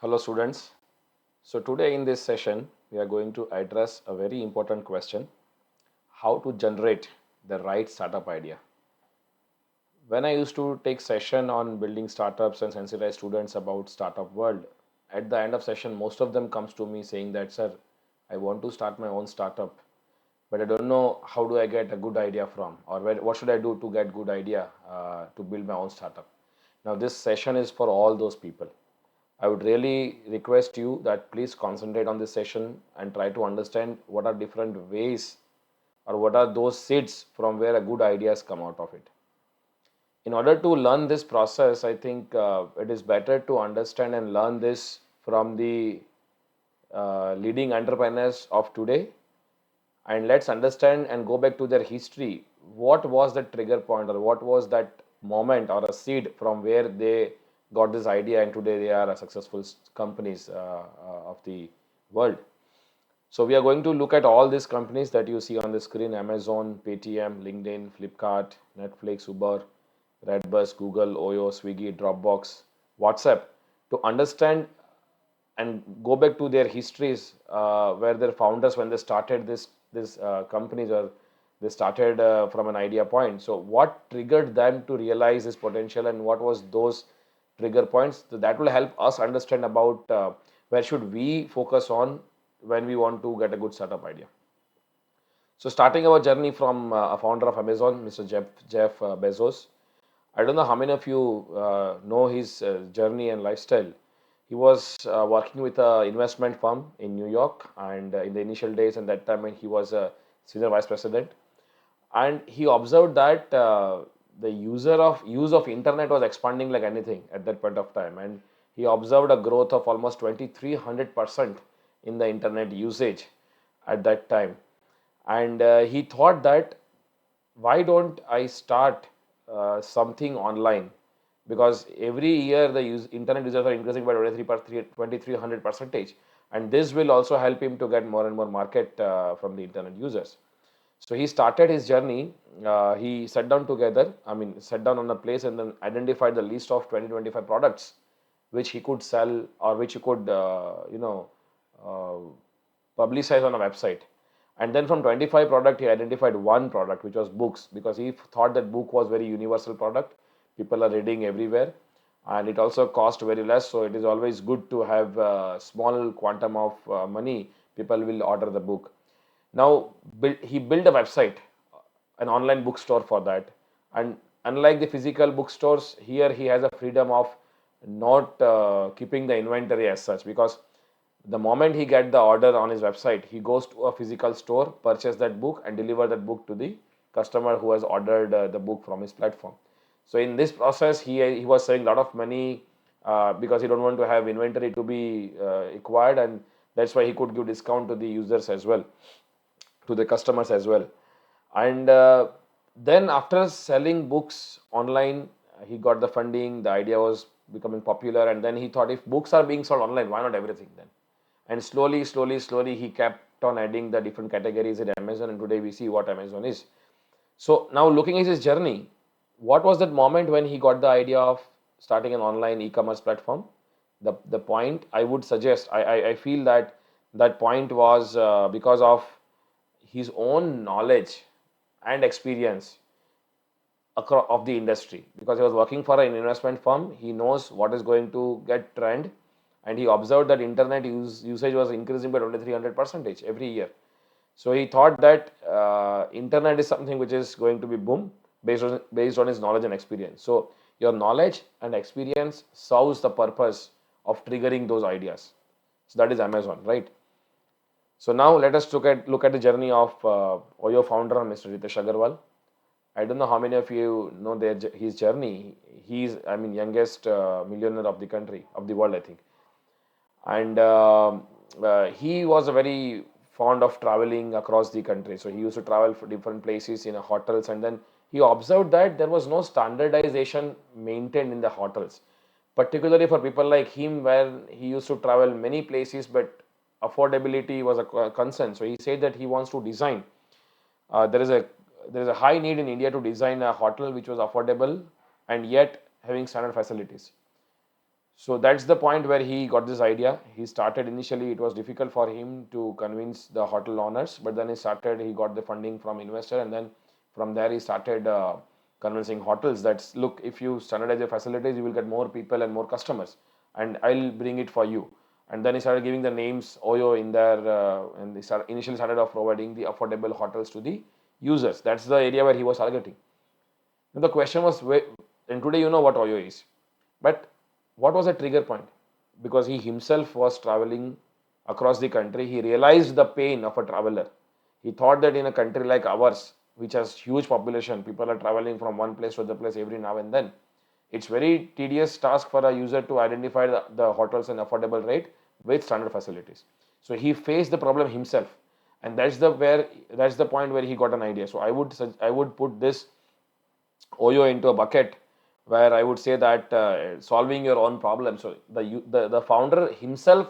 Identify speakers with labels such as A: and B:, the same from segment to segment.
A: Hello students. So today in this session we are going to address a very important question: how to generate the right startup idea. When I used to take session on building startups and sensitize students about startup world, at the end of session most of them comes to me saying that, sir, I want to start my own startup, but I don't know how do I get a good idea from, or what should I do to get good idea to build my own startup. Now this session is for all those people. I would really request you that please concentrate on this session and try to understand what are different ways or what are those seeds from where a good ideas come out of it. In order to learn this process, I think it is better to understand and learn this from the leading entrepreneurs of today, and let's understand and go back to their history. What was the trigger point, or what was that moment or a seed from where they got this idea and today they are a successful companies of the world. So we are going to look at all these companies that you see on the screen: Amazon, Paytm, LinkedIn, Flipkart, Netflix, Uber, Redbus, Google, Oyo, Swiggy, Dropbox, WhatsApp, to understand and go back to their histories, where their founders, when they started this companies, or they started from an idea point. So what triggered them to realize this potential, and what was those trigger points? So that will help us understand about where should we focus on when we want to get a good startup idea. So starting our journey from a founder of Amazon, Mr. Jeff Bezos. I don't know how many of you know his journey and lifestyle. He was working with an investment firm in New York, and in the initial days, and that time when he was a senior vice president, and he observed that the use of internet was expanding like anything at that point of time, and he observed a growth of almost 2300% in the internet usage at that time. And he thought that, why don't I start something online? Because every year the internet users are increasing by 2300 percentage, and this will also help him to get more and more market from the internet users. So he started his journey. He sat down together, sat down on a place and then identified the list of 20-25 products which he could sell, or which he could, uh, publicize on a website. And then from 25 product, he identified one product, which was books, because he thought that book was very universal product. People are reading everywhere, and it also cost very less. So it is always good to have a small quantum of money. People will order the book. Now, he built a website, an online bookstore for that. And unlike the physical bookstores, here he has a freedom of not keeping the inventory as such, because the moment he get the order on his website, he goes to a physical store, purchase that book, and deliver that book to the customer who has ordered the book from his platform. So in this process, he was saving a lot of money, because he don't want to have inventory to be acquired, and that's why he could give discount to the users as well, to the customers as well. And then after selling books online, he got the funding. The idea was becoming popular, and then he thought, if books are being sold online, why not everything then? And slowly he kept on adding the different categories in Amazon, and today we see what Amazon is. So now looking at his journey, what was that moment when he got the idea of starting an online e-commerce platform? The point I would suggest, I feel that that point was because of his own knowledge and experience of the industry, because he was working for an investment firm. He knows what is going to get trend, and he observed that internet usage was increasing by 2300 percentage every year. So he thought that internet is something which is going to be boom, based on his knowledge and experience. So your knowledge and experience solves the purpose of triggering those ideas. So that is Amazon, right? So now let us look at the journey of Oyo founder, Mr. Ritesh Agarwal. I don't know how many of you know his journey. He's, youngest millionaire of the country, of the world, I think. And he was a very fond of traveling across the country. So he used to travel for different places in hotels, and then he observed that there was no standardization maintained in the hotels, particularly for people like him, where he used to travel many places, but affordability was a concern. So he said that he wants to design. There is a high need in India to design a hotel which was affordable and yet having standard facilities. So that's the point where he got this idea. He started initially, it was difficult for him to convince the hotel owners, but then he got the funding from investor, and then from there he started convincing hotels that look, if you standardize your facilities, you will get more people and more customers, and I'll bring it for you. And then he started giving the names Oyo in there, and he initially started off providing the affordable hotels to the users. That's the area where he was targeting. Now the question was, and today you know what Oyo is, but what was a trigger point? Because he himself was traveling across the country, he realized the pain of a traveler. He thought that in a country like ours, which has huge population, people are traveling from one place to other place every now and then. It's very tedious task for a user to identify the hotels and affordable rate with standard facilities. So he faced the problem himself, and that's the point where he got an idea. So I would put this Oyo into a bucket where I would say that solving your own problem. So the founder himself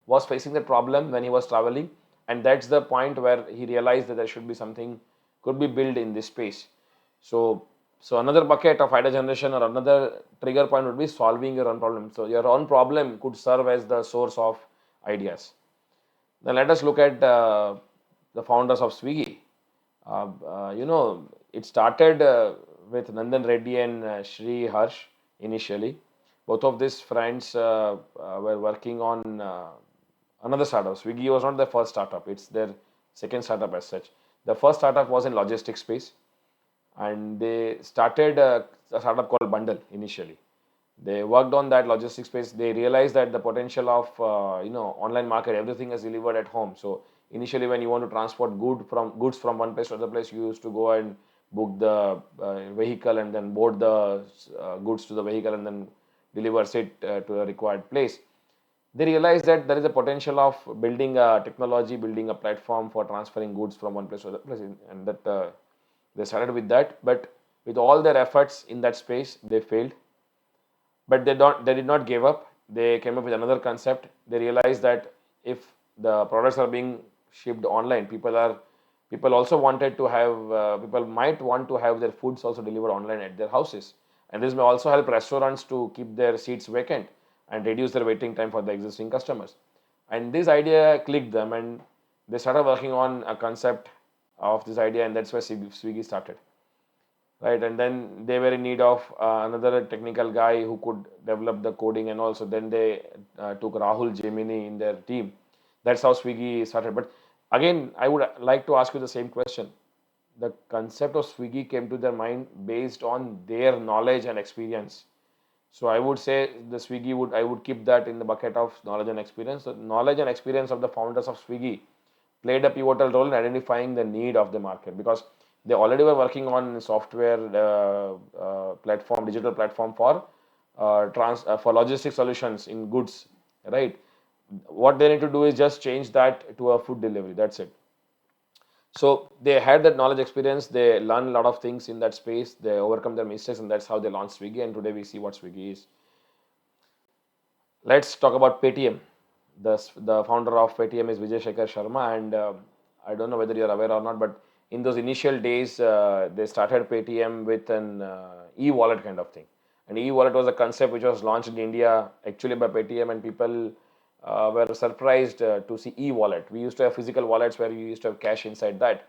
A: was facing the problem when he was traveling, and that's the point where he realized that there should be something could be built in this space. So another bucket of idea generation or another trigger point would be solving your own problem. So your own problem could serve as the source of ideas. Now let us look at the founders of Swiggy. It started with Nandan Reddy and Shri Harsh initially. Both of these friends were working on another startup. Swiggy was not their first startup, it's their second startup as such. The first startup was in logistics space, and they started a startup called Bundle initially. They worked on that logistics space. They realized that the potential of online market, everything is delivered at home. So initially, when you want to transport goods from one place to other place, you used to go and book the vehicle and then board the goods to the vehicle and then delivers it to a required place. They realized that there is a potential of building a technology, building a platform for transferring goods from one place to other place, and that they started with that. But with all their efforts in that space, they failed. But they did not give up. They came up with another concept. They realized that if the products are being shipped online, people also wanted to have people might want to have their foods also delivered online at their houses, and this may also help restaurants to keep their seats vacant and reduce their waiting time for the existing customers. And this idea clicked them, and they started working on a concept of this idea, and that's where Swiggy started, right? And then they were in need of another technical guy who could develop the coding, and also then they took Rahul Gemini in their team. That's how Swiggy started. But again, I would like to ask you the same question. The concept of Swiggy came to their mind based on their knowledge and experience. So I would say I would keep that in the bucket of knowledge and experience. So knowledge and experience of the founders of Swiggy played a pivotal role in identifying the need of the market, because they already were working on software platform, digital platform for logistic solutions in goods, right? What they need to do is just change that to a food delivery. That's it. So they had that knowledge experience. They learned a lot of things in that space. They overcome their mistakes, and that's how they launched Swiggy. And today we see what Swiggy is. Let's talk about Paytm. The founder of Paytm is Vijay Shekhar Sharma, and I don't know whether you're aware or not, but in those initial days, they started Paytm with an e-wallet kind of thing. And e-wallet was a concept which was launched in India actually by Paytm, and people were surprised to see e-wallet. We used to have physical wallets where you used to have cash inside that,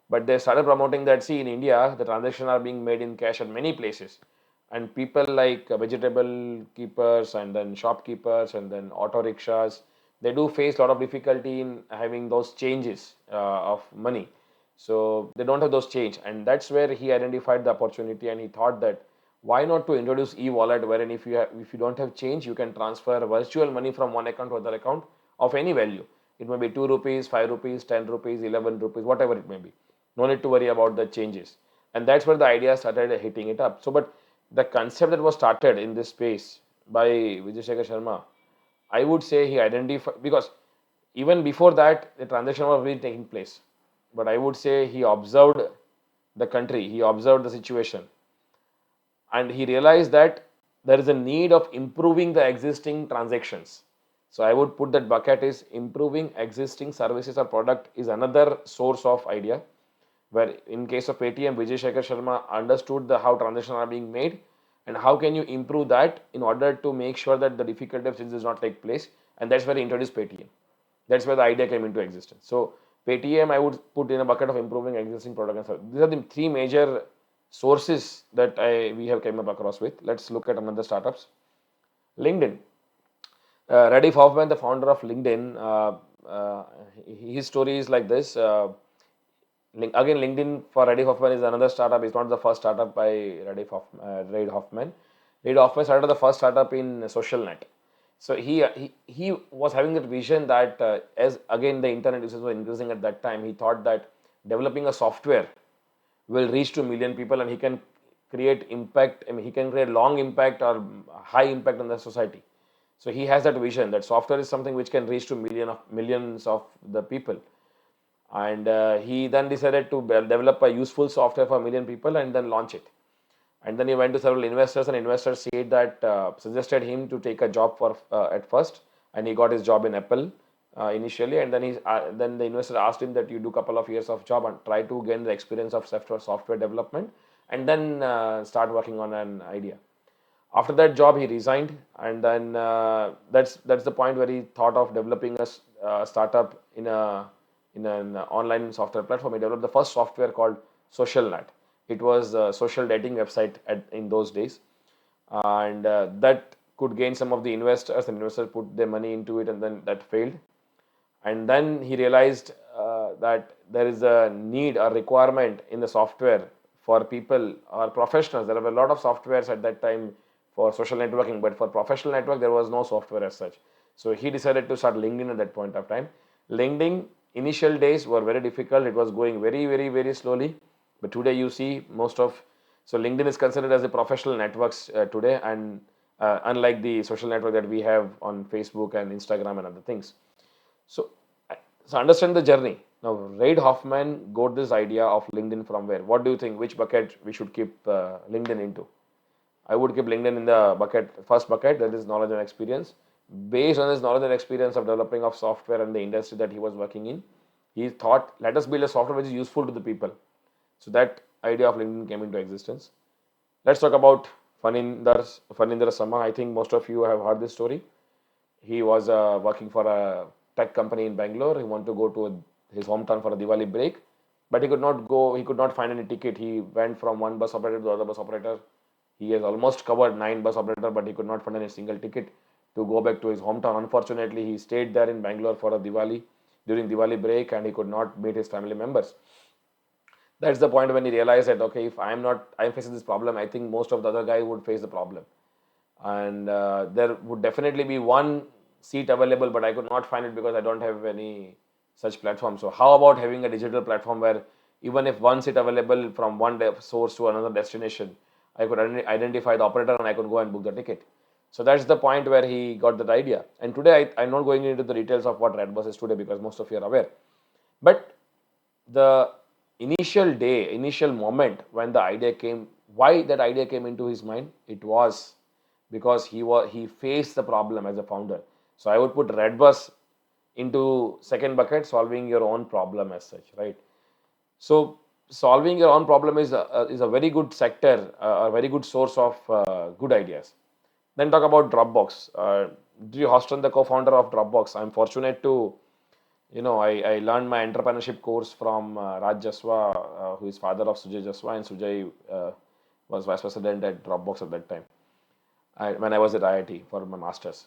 A: but they started promoting that. See, in India, the transactions are being made in cash at many places, and people like vegetable keepers and then shopkeepers and then auto rickshaws, they do face a lot of difficulty in having those changes of money. So they don't have those change, and that's where he identified the opportunity, and he thought that why not to introduce e-wallet, wherein if you don't have change, you can transfer virtual money from one account to other account of any value. It may be 2 rupees, 5 rupees, 10 rupees, 11 rupees, whatever it may be. No need to worry about the changes. And that's where the idea started hitting it up. So, but the concept that was started in this space by Vijay Shekhar Sharma, I would say he identified, because even before that, the transaction was really taking place. But I would say he observed the country, he observed the situation, and he realized that there is a need of improving the existing transactions. So I would put that bucket is improving existing services or product is another source of idea, where in case of Paytm, Vijay Shekhar Sharma understood how transactions are being made, and how can you improve that in order to make sure that the difficulty of change does not take place. And that's where they introduced Paytm. That's where the idea came into existence. So Paytm I would put in a bucket of improving existing product and service. These are the three major sources that we have came up across with. Let's look at another startups. LinkedIn. Reddy Hoffman, the founder of LinkedIn, his story is like this. Again, LinkedIn for Reddy Hoffman is another startup. It's not the first startup by Reid Hoffman. Reid Hoffman started the first startup in social net. So he was having that vision that as again the internet usage was increasing at that time, he thought that developing a software will reach to million people and he can create impact. I mean, he can create long impact or high impact on the society. So he has that vision that software is something which can reach to millions of the people. And he then decided to develop a useful software for a million people and then launch it. And then he went to several investors, and investors said that suggested him to take a job for at first, and he got his job in Apple initially. And then the investor asked him that you do a couple of years of job and try to gain the experience of software development, and then start working on an idea. After that job, he resigned, and then that's the point where he thought of developing a startup in an online software platform. He developed the first software called SocialNet. It was a social dating website in those days, and that could gain some of the investors, and investors put their money into it, and then that failed. And then he realized that there is a need or requirement in the software for people or professionals. There were a lot of softwares at that time for social networking, but for professional network, there was no software as such. So he decided to start LinkedIn at that point of time. LinkedIn initial days were very difficult. It was going very, very, very slowly. But today you see so LinkedIn is considered as a professional networks today, and unlike the social network that we have on Facebook and Instagram and other things. So, so understand the journey. Now, Reid Hoffman got this idea of LinkedIn from where? What do you think? Which bucket we should keep LinkedIn into? I would keep LinkedIn in the first bucket, that is knowledge and experience. Based on his knowledge and experience of developing of software and the industry that he was working in, he thought, let us build a software which is useful to the people. So that idea of LinkedIn came into existence. Let's talk about Faninder Sama. I think most of you have heard this story. He was working for a tech company in Bangalore. He wanted to go to his hometown for a Diwali break, but he could not go. He could not find any ticket. He went from one bus operator to the other bus operator. He has almost covered 9 bus operators, but he could not find any single ticket to go back to his hometown. Unfortunately, he stayed there in Bangalore for a Diwali during Diwali break, and he could not meet his family members. That's the point when he realized that, okay, if I'm facing this problem, I think most of the other guys would face the problem. And there would definitely be one seat available, but I could not find it because I don't have any such platform. So how about having a digital platform where even if one seat available from one source to another destination, I could identify the operator and I could go and book the ticket. So that's the point where he got that idea. And today I'm not going into the details of what Redbus is today because most of you are aware. But the initial moment when the idea came, why that idea came into his mind, it was because he faced the problem as a founder. So I would put Redbus into second bucket, solving your own problem as such, right? So solving your own problem is a very good sector, a very good source of good ideas. Then talk about Dropbox. Drew Houston, the co-founder of Dropbox. I'm fortunate to, I learned my entrepreneurship course from Raj Jaswa, who is father of Sujay Jaswa, and Sujay was vice president at Dropbox at that time when I was at IIT for my masters.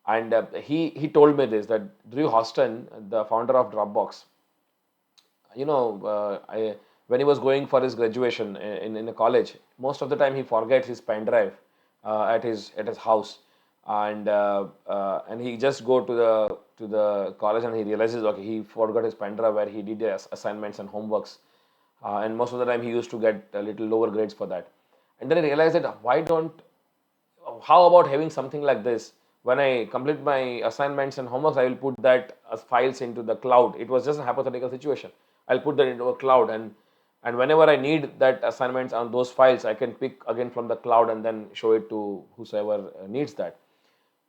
A: And he told me this, that Drew Houston, the founder of Dropbox, when he was going for his graduation in a college, most of the time he forgets his pen drive at his house, and he just go to the college and he realizes, okay, he forgot his pen drive where he did his assignments and homeworks, and most of the time he used to get a little lower grades for that. And then he realized that how about having something like this? When I complete my assignments and homeworks, I will put that as files into the cloud. It was just a hypothetical situation. I'll put that into a cloud, and whenever I need that assignments on those files, I can pick again from the cloud and then show it to whosoever needs that.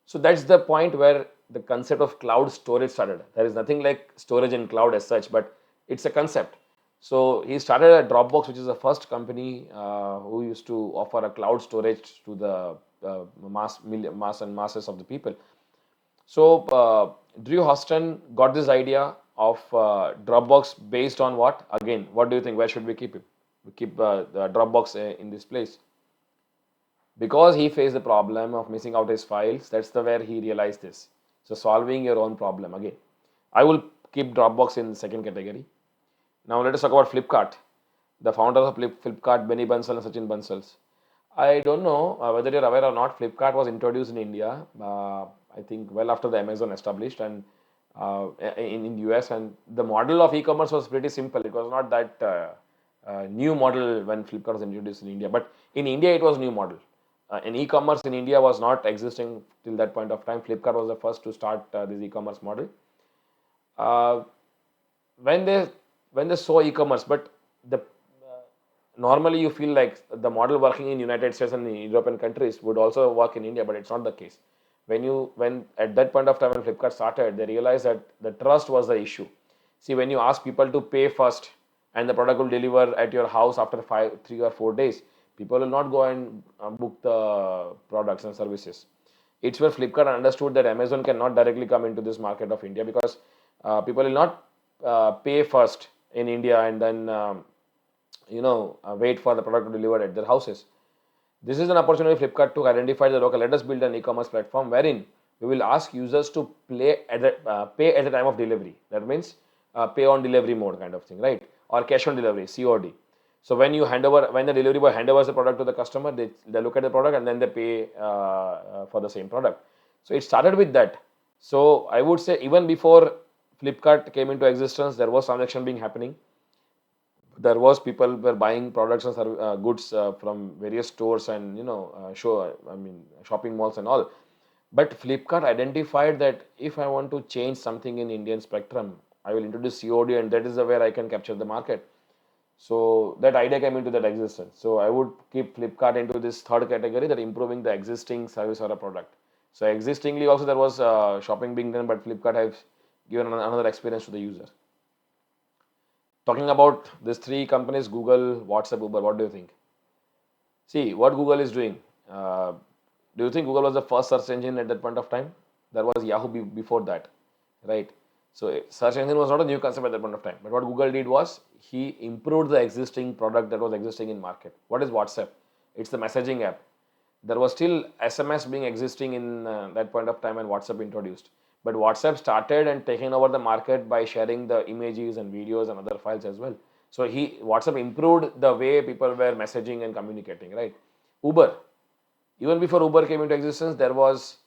A: So that's the point where the concept of cloud storage started. There is nothing like storage in cloud as such, but it's a concept. So he started a Dropbox, which is the first company who used to offer a cloud storage to the masses of the people. So Drew Houston got this idea of Dropbox based on what? Again, what do you think? Where should we keep it? We keep the Dropbox in this place because he faced the problem of missing out his files. That's the where he realized this. So solving your own problem again. I will keep Dropbox in the second category. Now let us talk about Flipkart. The founders of Flipkart, Benny Bansal and Sachin Bansal. I don't know whether you're aware or not. Flipkart was introduced in India, I think, well after the Amazon established, and in US. And the model of e-commerce was pretty simple. It was not that new model when Flipkart was introduced in India, but in India it was new model. And e-commerce in India was not existing till that point of time. Flipkart was the first to start this e-commerce model. Uh, when they when they saw e-commerce, but the normally you feel like the model working in United States and in European countries would also work in India, but it's not the case. When at that point of time when Flipkart started, they realized that the trust was the issue. See, when you ask people to pay first and the product will deliver at your house after 3 or 4 days, people will not go and book the products and services. It's where Flipkart understood that Amazon cannot directly come into this market of India because people will not pay first in India and then wait for the product to deliver at their houses. This is an opportunity for Flipkart to identify the local. Let us build an e-commerce platform wherein we will ask users to pay at the time of delivery. That means pay on delivery mode kind of thing, right? Or cash on delivery, COD. So when the delivery boy handovers the product to the customer, they look at the product and then they pay for the same product. So it started with that. So I would say even before Flipkart came into existence, there was transaction being happening. There was people were buying products and goods from various stores and shopping malls and all. But Flipkart identified that if I want to change something in Indian spectrum, I will introduce COD, and that is the where I can capture the market. So that idea came into that existence. So I would keep Flipkart into this third category, that improving the existing service or a product. So existingly also there was shopping being done, but Flipkart has given another experience to the user. Talking about these three companies, Google, WhatsApp, Uber, what do you think? See, what Google is doing. Do you think Google was the first search engine at that point of time? There was Yahoo before that, right? So search engine was not a new concept at that point of time. But what Google did was he improved the existing product that was existing in market. What is WhatsApp? It's the messaging app. There was still SMS being existing in that point of time when WhatsApp introduced. But WhatsApp started and taking over the market by sharing the images and videos and other files as well. So WhatsApp improved the way people were messaging and communicating, right? Uber, even before Uber came into existence, there was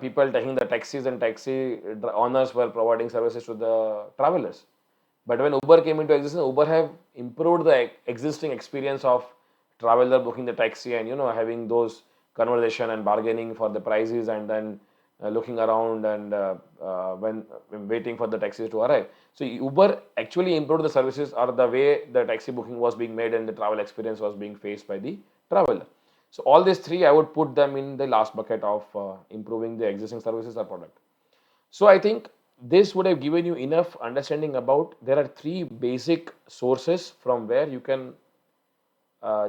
A: people taking the taxis, and taxi owners were providing services to the travelers. But when Uber came into existence, Uber have improved the existing experience of traveler booking the taxi and having those conversation and bargaining for the prices, and then looking around and when waiting for the taxis to arrive. So Uber actually improved the services or the way the taxi booking was being made and the travel experience was being faced by the traveler. So all these three, I would put them in the last bucket of improving the existing services or product. So I think this would have given you enough understanding about there are three basic sources from where you can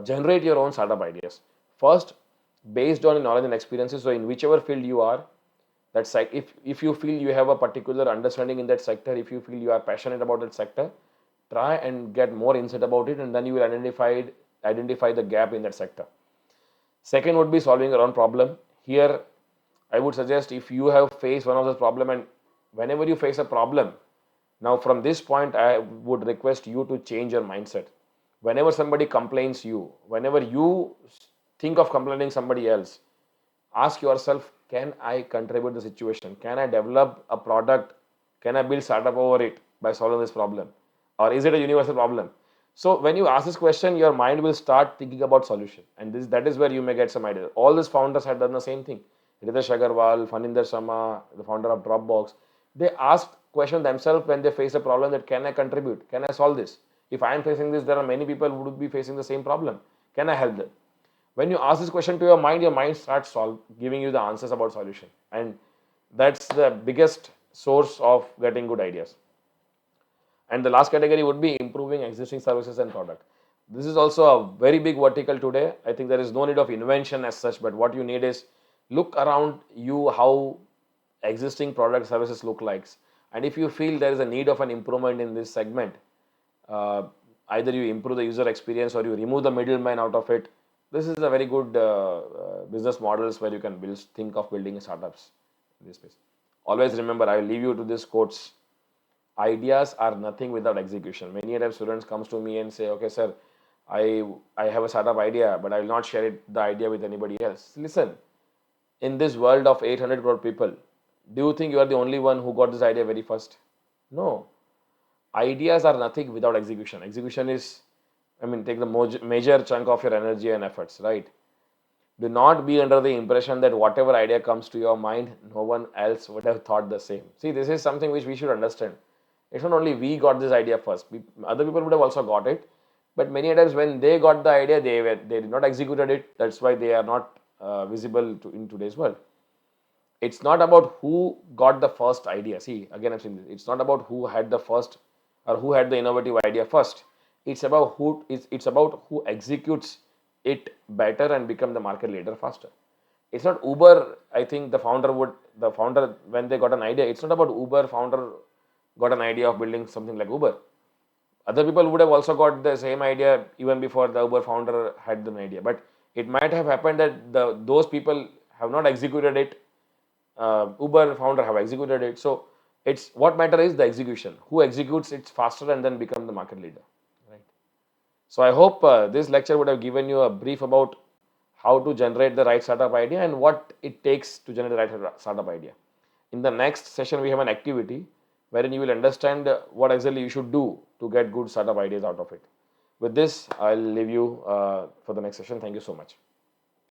A: generate your own startup ideas. First, based on knowledge and experiences. So in whichever field you are, that's like if you feel you have a particular understanding in that sector, if you feel you are passionate about that sector, try and get more insight about it, and then you will identify the gap in that sector. Second would be solving your own problem. Here, I would suggest if you have faced one of those problem, and whenever you face a problem, now from this point, I would request you to change your mindset. Whenever somebody complains you, whenever you think of complaining somebody else, ask yourself, can I contribute the situation? Can I develop a product? Can I build startup over it by solving this problem? Or is it a universal problem? So when you ask this question, your mind will start thinking about solution. And that is where you may get some ideas. All these founders have done the same thing. Ritesh Agarwal, Faninder Sharma, the founder of Dropbox, they asked question themselves when they face a problem that can I contribute? Can I solve this? If I am facing this, there are many people who would be facing the same problem. Can I help them? When you ask this question to your mind starts giving you the answers about solution. And that's the biggest source of getting good ideas. And the last category would be improving existing services and product. This is also a very big vertical today. I think there is no need of invention as such, but what you need is look around you how existing product services look like. And if you feel there is a need of an improvement in this segment, uh, either you improve the user experience or you remove the middleman out of it. This is a very good business models where you can build, think of building startups in this space. Always remember, I will leave you to these quotes. Ideas are nothing without execution. Many times students comes to me and say, okay, sir, I have a startup idea, but I will not share the idea with anybody else. Listen, in this world of 800 crore people, do you think you are the only one who got this idea very first? No. Ideas are nothing without execution. Execution is, I mean, take the major chunk of your energy and efforts, right? Do not be under the impression that whatever idea comes to your mind, no one else would have thought the same. See, this is something which we should understand. It's not only we got this idea first, other people would have also got it. But many times when they got the idea, they did not executed it. That's why they are not visible in today's world. It's not about who got the first idea. See, again, I'm saying this. It's not about who had the first or who had the innovative idea first. It's about who executes it better and become the market leader faster. It's not Uber. I think the founder when they got an idea. It's not about Uber founder got an idea of building something like Uber. Other people would have also got the same idea even before the Uber founder had the idea. But it might have happened that those people have not executed it. Uber founder have executed it. So it's what matter is the execution. Who executes it faster and then become the market leader, right? So I hope this lecture would have given you a brief about how to generate the right startup idea and what it takes to generate the right startup idea. In the next session, we have an activity wherein you will understand what exactly you should do to get good startup ideas out of it. With this, I'll leave you for the next session. Thank you so much.